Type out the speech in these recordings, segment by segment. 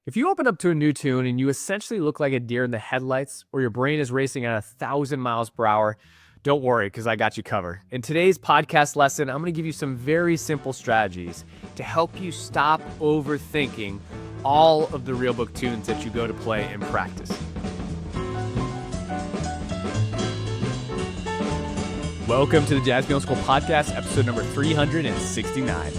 If you open up to a new tune and you essentially look like a deer in the headlights, or your brain is racing at 1,000 miles per hour, don't worry, because I got you covered. In today's podcast lesson, I'm going to give you some very simple strategies to help you stop overthinking all of the real book tunes that you go to play and practice. Welcome to the Jazz Piano School Podcast, episode number 369.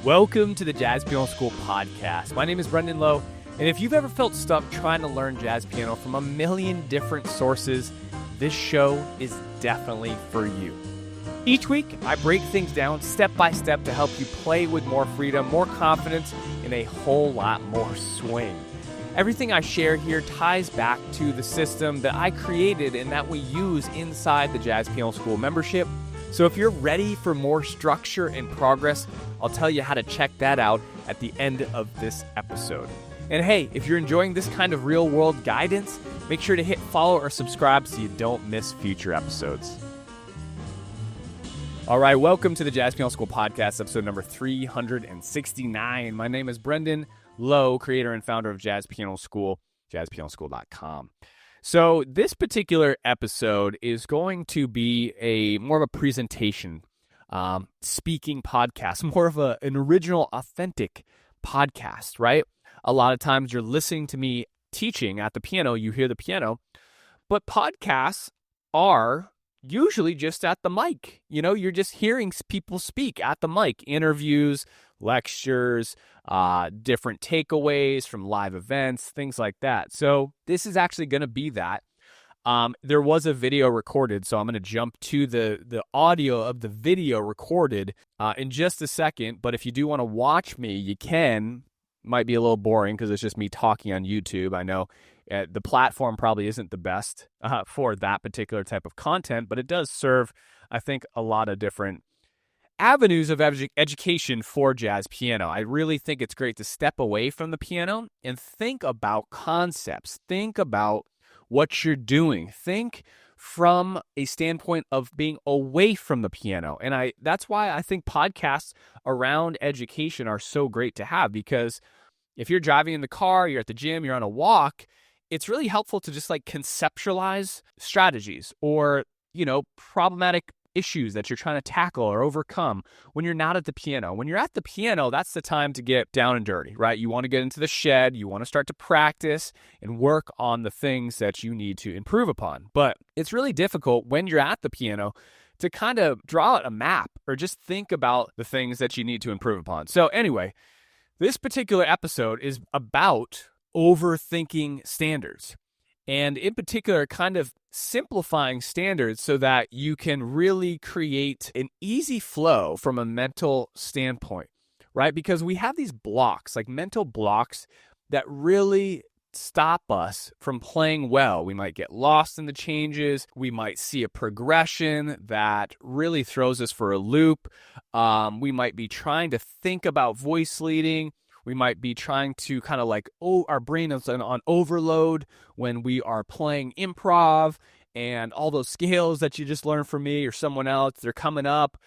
Welcome to the Jazz Piano School Podcast. My name is Brendan Lowe, and if you've ever felt stuck trying to learn jazz piano from a million different sources, this show is definitely for you. Each week, I break things down step by step to help you play with more freedom, more confidence, and a whole lot more swing. Everything I share here ties back to the system that I created and that we use inside the Jazz Piano School membership. So if you're ready for more structure and progress, I'll tell you how to check that out at the end of this episode. And hey, if you're enjoying this kind of real-world guidance, make sure to hit follow or subscribe so you don't miss future episodes. All right, welcome to the Jazz Piano School Podcast, episode number 369. My name is Brendan Lowe, creator and founder of Jazz Piano School, jazzpianoschool.com. So this particular episode is going to be more of a presentation, speaking podcast, more of an original, authentic podcast, right? A lot of times you're listening to me teaching at the piano, you hear the piano, but podcasts are usually just at the mic. You know, you're just hearing people speak at the mic, interviews, lectures, different takeaways from live events, things like that. So this is actually going to be that. There was a video recorded, so I'm going to jump to the audio of the video recorded in just a second. But if you do want to watch me, you can. Might be a little boring because it's just me talking on YouTube. I know the platform probably isn't the best for that particular type of content, but it does serve, I think, a lot of different avenues of education for jazz piano. I really think it's great to step away from the piano and think about concepts. Think about what you're doing. Think from a standpoint of being away from the piano. And that's why I think podcasts around education are so great to have, because if you're driving in the car, you're at the gym, you're on a walk, it's really helpful to just like conceptualize strategies or, problematic issues that you're trying to tackle or overcome when you're not at the piano. When you're at the piano, that's the time to get down and dirty, right? You want to get into the shed, you want to start to practice and work on the things that you need to improve upon. But it's really difficult when you're at the piano to kind of draw out a map or just think about the things that you need to improve upon. So anyway, this particular episode is about overthinking standards. And in particular, kind of simplifying standards so that you can really create an easy flow from a mental standpoint, right? Because we have these blocks, like mental blocks, that really stop us from playing well. We might get lost in the changes. We might see a progression that really throws us for a loop. We might be trying to think about voice leading. We might be trying to kind of like, our brain is on overload when we are playing improv, and all those scales that you just learned from me or someone else, they're coming up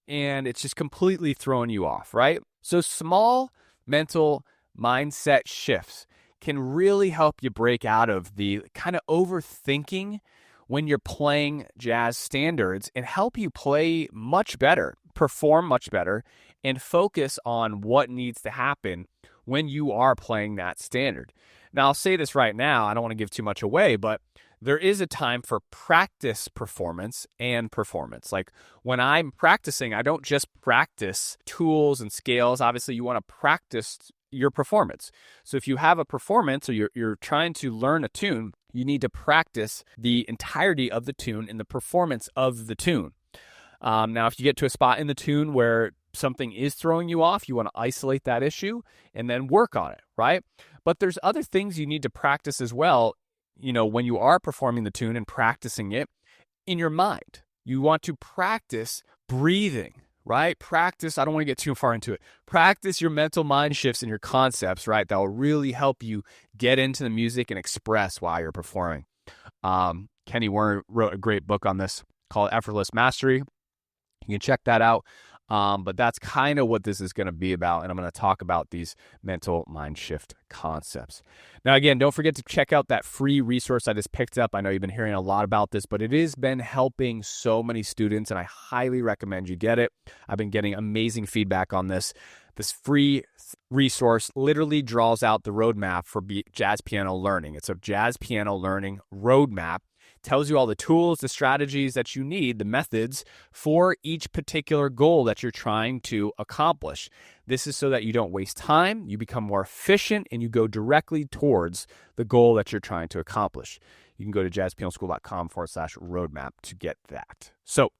and it's just completely throwing you off, right? So small mental mindset shifts can really help you break out of the kind of overthinking when you're playing jazz standards and help you play much better, perform much better, and focus on what needs to happen when you are playing that standard. Now, I'll say this right now, I don't want to give too much away, but there is a time for practice performance and performance. Like when I'm practicing, I don't just practice tools and scales. Obviously, you want to practice your performance. So if you have a performance or you're trying to learn a tune, you need to practice the entirety of the tune and the performance of the tune. Now, if you get to a spot in the tune where something is throwing you off, you want to isolate that issue and then work on it, right? But there's other things you need to practice as well, when you are performing the tune and practicing it in your mind. You want to practice breathing, right? Practice, I don't want to get too far into it. Practice your mental mind shifts and your concepts, right? That will really help you get into the music and express while you're performing. Kenny Werner wrote a great book on this called Effortless Mastery. You can check that out. But that's kind of what this is going to be about. And I'm going to talk about these mental mind shift concepts. Now, again, don't forget to check out that free resource I just picked up. I know you've been hearing a lot about this, but it has been helping so many students, and I highly recommend you get it. I've been getting amazing feedback on this. This free resource literally draws out the roadmap for jazz piano learning. It's a jazz piano learning roadmap. Tells you all the tools, the strategies that you need, the methods for each particular goal that you're trying to accomplish. This is so that you don't waste time, you become more efficient, and you go directly towards the goal that you're trying to accomplish. You can go to jazzpianoschool.com/roadmap to get that. So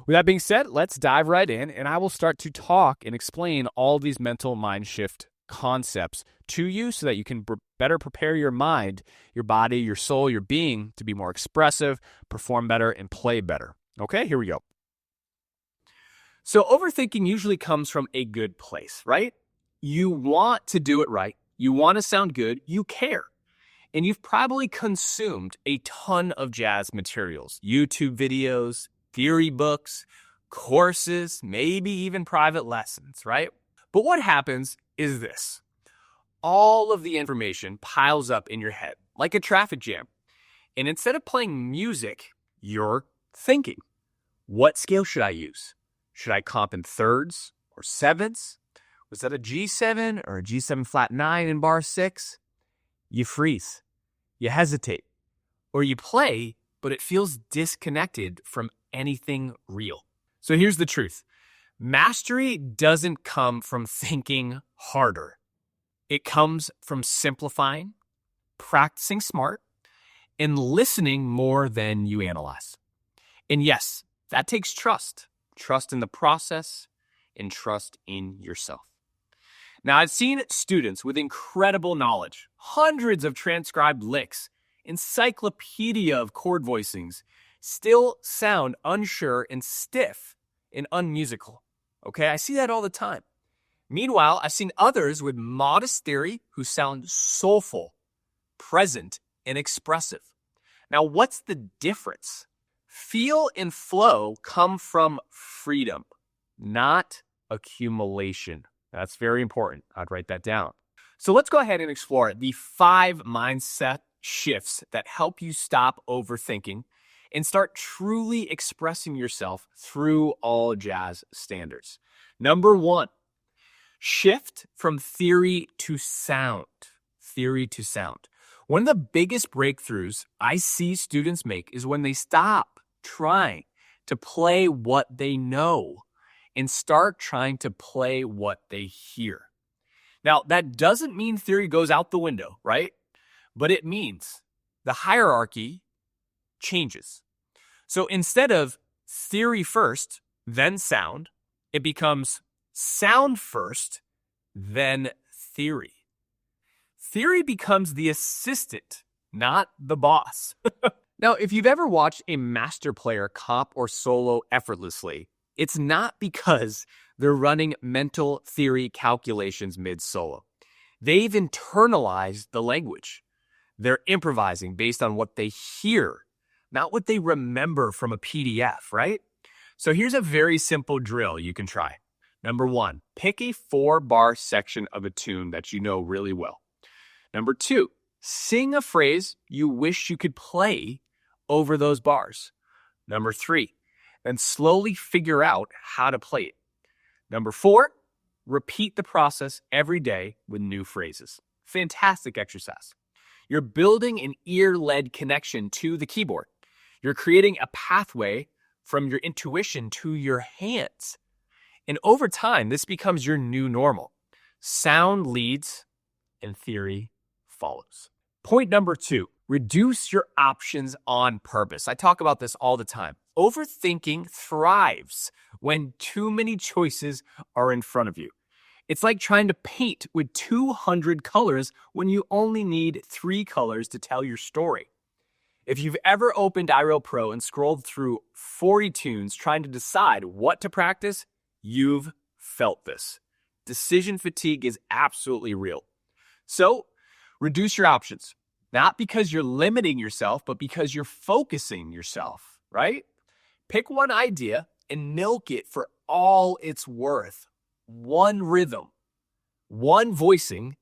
with that being said, let's dive right in, and I will start to talk and explain all these mental mind shift concepts to you so that you can better prepare your mind, your body, your soul, your being to be more expressive, perform better, and play better. Okay, here we go. So overthinking usually comes from a good place, right? You want to do it right. You want to sound good. You care. And you've probably consumed a ton of jazz materials, YouTube videos, theory books, courses, maybe even private lessons, right? But what happens is this. All of the information piles up in your head like a traffic jam. And instead of playing music, you're thinking, what scale should I use? Should I comp in thirds or sevenths? Was that a G7 or a G7 flat 9 in bar 6? You freeze. You hesitate. Or you play, but it feels disconnected from anything real. So here's the truth. Mastery doesn't come from thinking harder. It comes from simplifying, practicing smart, and listening more than you analyze. And yes, that takes trust. Trust in the process and trust in yourself. Now, I've seen students with incredible knowledge, hundreds of transcribed licks, encyclopedia of chord voicings, still sound unsure and stiff and unmusical. Okay, I see that all the time. Meanwhile, I've seen others with modest theory who sound soulful, present, and expressive. Now, what's the difference? Feel and flow come from freedom, not accumulation. That's very important. I'd write that down. So let's go ahead and explore the 5 mindset shifts that help you stop overthinking and start truly expressing yourself through all jazz standards. Number 1, shift from theory to sound. Theory to sound. One of the biggest breakthroughs I see students make is when they stop trying to play what they know and start trying to play what they hear. Now, that doesn't mean theory goes out the window, right? But it means the hierarchy changes. So instead of theory first, then sound, it becomes sound first, then theory. Theory becomes the assistant, not the boss. Now, if you've ever watched a master player comp or solo effortlessly, it's not because they're running mental theory calculations mid-solo. They've internalized the language. They're improvising based on what they hear, not what they remember from a PDF, right? So here's a very simple drill you can try. Number 1, pick a 4-bar section of a tune that you know really well. Number 2, sing a phrase you wish you could play over those bars. Number 3, then slowly figure out how to play it. Number 4, repeat the process every day with new phrases. Fantastic exercise. You're building an ear-led connection to the keyboard. You're creating a pathway from your intuition to your hands. And over time, this becomes your new normal. Sound leads and theory follows. Point number 2, reduce your options on purpose. I talk about this all the time. Overthinking thrives when too many choices are in front of you. It's like trying to paint with 200 colors when you only need 3 colors to tell your story. If you've ever opened iReal Pro and scrolled through 40 tunes trying to decide what to practice, you've felt this. Decision fatigue is absolutely real. So, reduce your options. Not because you're limiting yourself, but because you're focusing yourself, right? Pick one idea and milk it for all it's worth. One rhythm, one voicing,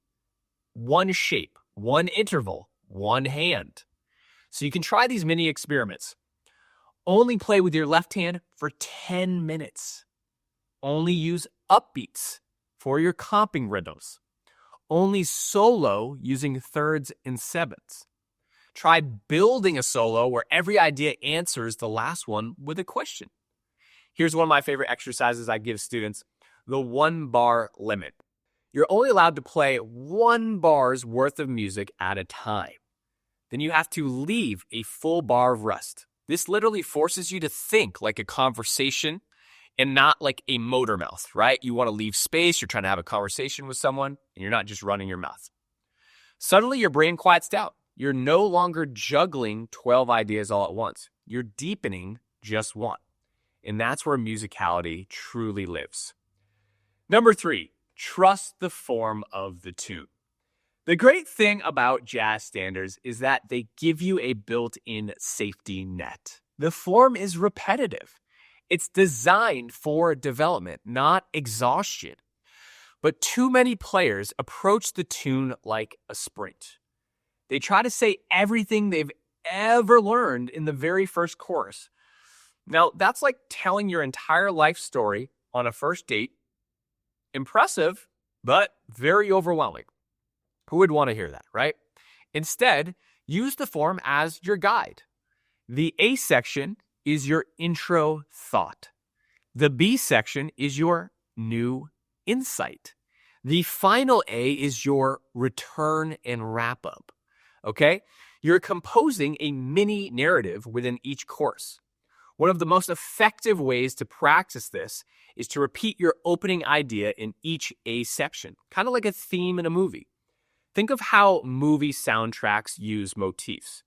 one shape, one interval, one hand. So you can try these mini experiments. Only play with your left hand for 10 minutes. Only use upbeats for your comping rhythms. Only solo using thirds and sevenths. Try building a solo where every idea answers the last one with a question. Here's one of my favorite exercises I give students, the 1-bar limit. You're only allowed to play 1 bar's worth of music at a time. Then you have to leave a full bar of rest. This literally forces you to think like a conversation and not like a motor mouth, right? You want to leave space, you're trying to have a conversation with someone, and you're not just running your mouth. Suddenly your brain quiets down. You're no longer juggling 12 ideas all at once. You're deepening just one. And that's where musicality truly lives. Number 3, trust the form of the tune. The great thing about jazz standards is that they give you a built-in safety net. The form is repetitive. It's designed for development, not exhaustion. But too many players approach the tune like a sprint. They try to say everything they've ever learned in the very first chorus. Now, that's like telling your entire life story on a first date. Impressive, but very overwhelming. Who would want to hear that, right? Instead, use the form as your guide. The A section is your intro thought. The B section is your new insight. The final A is your return and wrap up. Okay? You're composing a mini narrative within each course. One of the most effective ways to practice this is to repeat your opening idea in each A section, kind of like a theme in a movie. Think of how movie soundtracks use motifs.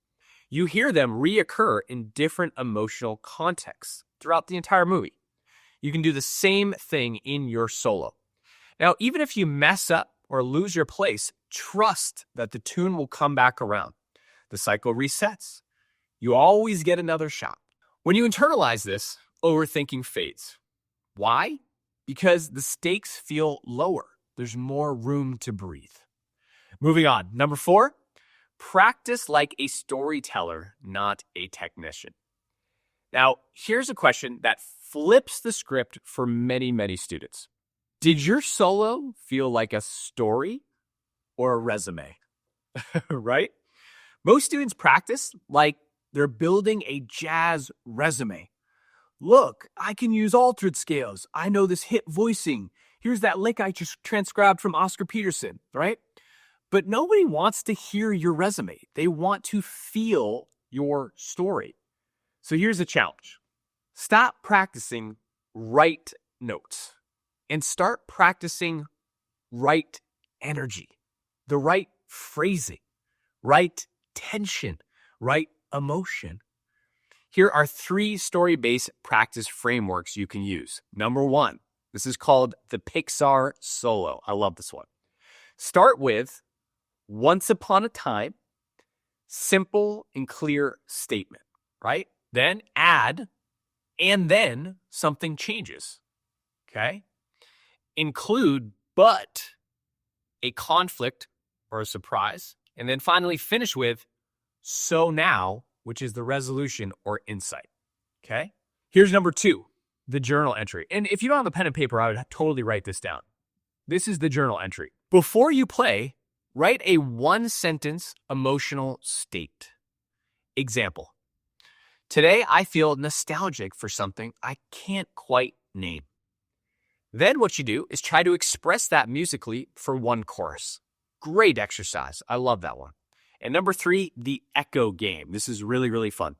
You hear them reoccur in different emotional contexts throughout the entire movie. You can do the same thing in your solo. Now, even if you mess up or lose your place, trust that the tune will come back around. The cycle resets. You always get another shot. When you internalize this, overthinking fades. Why? Because the stakes feel lower. There's more room to breathe. Moving on. Number 4, practice like a storyteller, not a technician. Now, here's a question that flips the script for many, many students. Did your solo feel like a story or a resume? Right? Most students practice like they're building a jazz resume. Look, I can use altered scales. I know this hit voicing. Here's that lick I just transcribed from Oscar Peterson, right? But nobody wants to hear your resume. They want to feel your story. So here's a challenge. Stop practicing right notes and start practicing right energy, the right phrasing, right tension, right emotion. Here are 3 story-based practice frameworks you can use. Number 1, this is called the Pixar solo. I love this one. Start with once upon a time, simple and clear statement, right? Then add, and then something changes, okay? Include, but, a conflict or a surprise, and then finally finish with, so now, which is the resolution or insight, okay? Here's number 2, the journal entry. And if you don't have a pen and paper, I would totally write this down. This is the journal entry. Before you play, write a 1-sentence emotional state. Example. Today, I feel nostalgic for something I can't quite name. Then what you do is try to express that musically for 1 chorus. Great exercise. I love that one. And number 3, the echo game. This is really, really fun.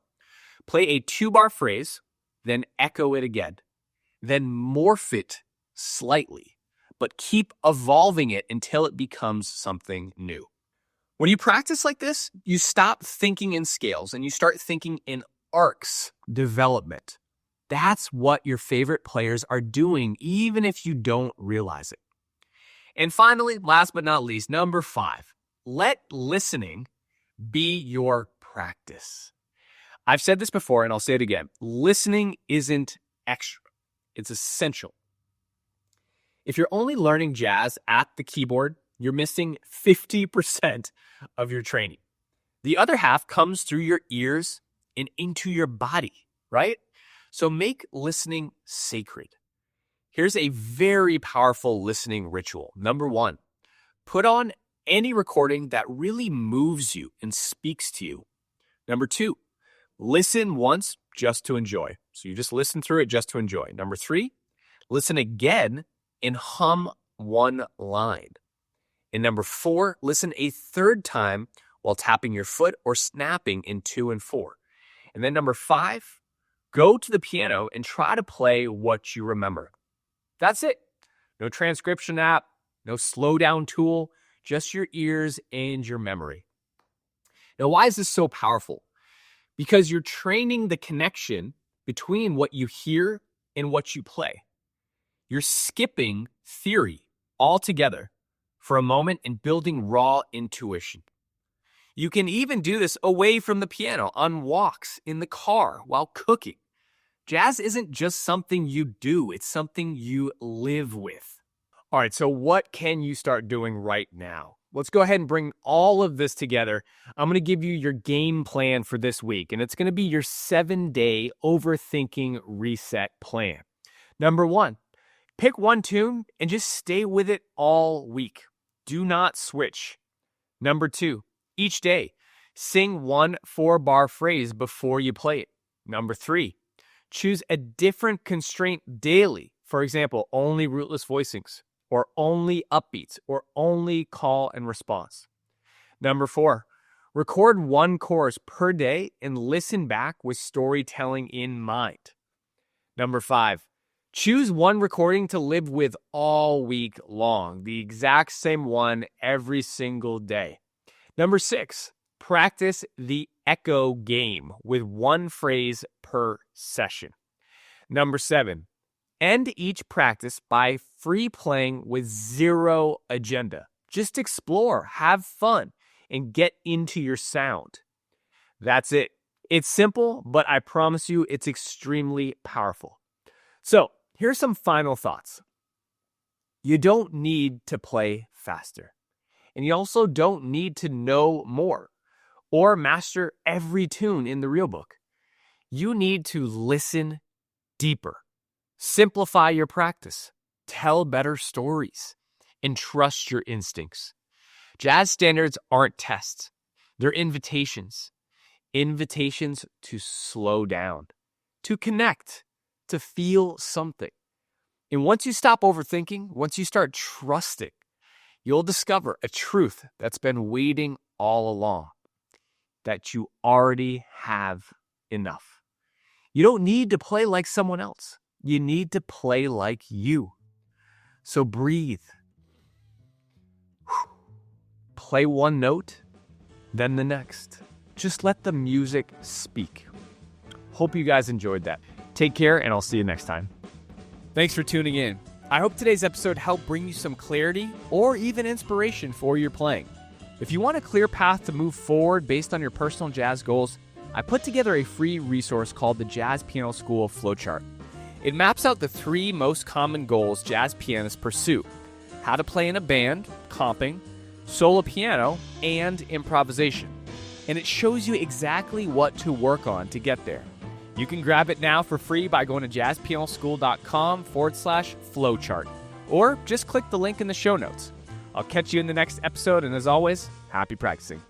Play a 2-bar phrase, then echo it again. Then morph it slightly, but keep evolving it until it becomes something new. When you practice like this, you stop thinking in scales and you start thinking in arcs, development. That's what your favorite players are doing, even if you don't realize it. And finally, last but not least, number 5, let listening be your practice. I've said this before and I'll say it again. Listening isn't extra. It's essential. If you're only learning jazz at the keyboard, you're missing 50% of your training. The other half comes through your ears and into your body, right? So make listening sacred. Here's a very powerful listening ritual. Number 1, put on any recording that really moves you and speaks to you. Number 2, listen once just to enjoy. So you just listen through it just to enjoy. Number 3, listen again and hum one line. And number 4, listen a third time while tapping your foot or snapping in 2 and 4. And then number 5, go to the piano and try to play what you remember. That's it. No transcription app, no slow down tool, just your ears and your memory. Now, why is this so powerful? Because you're training the connection between what you hear and what you play. You're skipping theory altogether for a moment and building raw intuition. You can even do this away from the piano, on walks, in the car, while cooking. Jazz isn't just something you do, it's something you live with. All right, so what can you start doing right now? Let's go ahead and bring all of this together. I'm going to give you your game plan for this week, and it's going to be your 7-day overthinking reset plan. Number 1, pick one tune and just stay with it all week. Do not switch. Number 2, each day, sing one 4-bar phrase before you play it. Number 3, choose a different constraint daily. For example, only rootless voicings, or only upbeats, or only call and response. Number 4, record one chorus per day and listen back with storytelling in mind. Number 5, choose one recording to live with all week long, the exact same one every single day. Number 6, practice the echo game with one phrase per session. Number 7, end each practice by free playing with zero agenda. Just explore, have fun, and get into your sound. That's it. It's simple, but I promise you it's extremely powerful. So, here's some final thoughts. You don't need to play faster. And you also don't need to know more or master every tune in the real book. You need to listen deeper, simplify your practice, tell better stories, and trust your instincts. Jazz standards aren't tests. They're invitations. Invitations to slow down, to connect, to feel something. And once you stop overthinking, once you start trusting, you'll discover a truth that's been waiting all along, that you already have enough. You don't need to play like someone else. You need to play like you. So breathe. Play one note, then the next. Just let the music speak. Hope you guys enjoyed that. Take care, and I'll see you next time. Thanks for tuning in. I hope today's episode helped bring you some clarity or even inspiration for your playing. If you want a clear path to move forward based on your personal jazz goals, I put together a free resource called the Jazz Piano School Flowchart. It maps out the 3 most common goals jazz pianists pursue: how to play in a band, comping, solo piano, and improvisation. And it shows you exactly what to work on to get there. You can grab it now for free by going to jazzpianoschool.com/flowchart, or just click the link in the show notes. I'll catch you in the next episode, and as always, happy practicing.